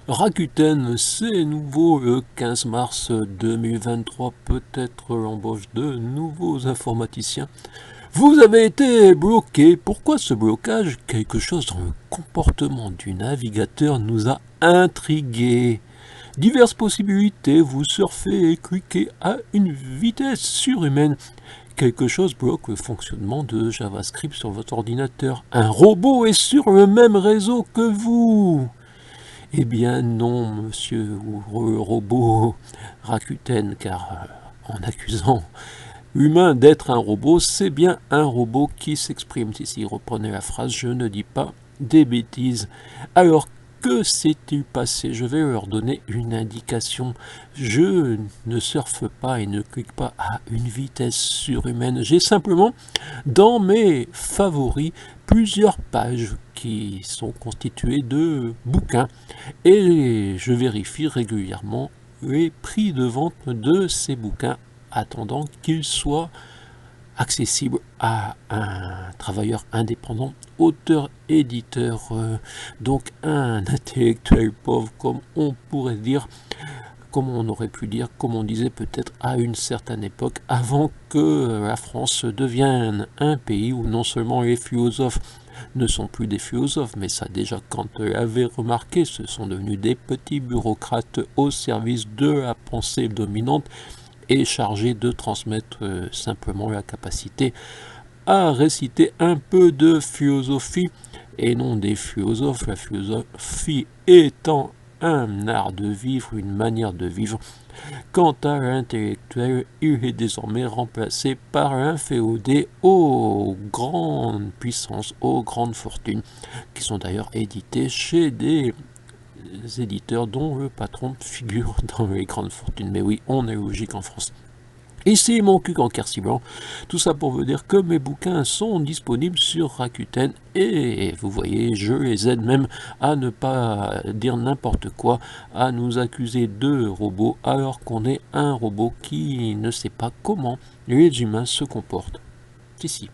Rakuten, c'est nouveau le 15 mars 2023, peut-être l'embauche de nouveaux informaticiens. Vous avez été bloqué. Pourquoi ce blocage? Quelque chose dans le comportement du navigateur nous a intrigués. Diverses possibilités, vous surfez et cliquez à une vitesse surhumaine. Quelque chose bloque le fonctionnement de JavaScript sur votre ordinateur. Un robot est sur le même réseau que vous. Eh bien non, monsieur ou le robot Rakuten, car en accusant l'humain d'être un robot, c'est bien un robot qui s'exprime. Ici, reprenez la phrase, je ne dis pas des bêtises. Alors, que s'est-il passé? Je vais leur donner une indication. Je ne surfe pas et ne clique pas à une vitesse surhumaine. J'ai simplement, dans mes favoris, plusieurs pages qui sont constituées de bouquins et je vérifie régulièrement les prix de vente de ces bouquins attendant qu'ils soient accessibles à un travailleur indépendant, auteur, éditeur, donc un intellectuel pauvre comme on pourrait dire, comme on aurait pu dire, comme on disait peut-être à une certaine époque, avant que la France devienne un pays où non seulement les philosophes ne sont plus des philosophes, mais ça déjà quand l'avait remarqué, ce sont devenus des petits bureaucrates au service de la pensée dominante et chargés de transmettre simplement la capacité à réciter un peu de philosophie et non des philosophes, la philosophie étant un art de vivre, une manière de vivre. Quant à l'intellectuel, il est désormais remplacé par un féodé aux grandes puissances, aux grandes fortunes, qui sont d'ailleurs édités chez des éditeurs dont le patron figure dans les grandes fortunes. Mais oui, on est logique en France. Ici mon cul en quercy blanc, tout ça pour vous dire que mes bouquins sont disponibles sur Rakuten et vous voyez, je les aide même à ne pas dire n'importe quoi, à nous accuser de robots alors qu'on est un robot qui ne sait pas comment les humains se comportent. Si si.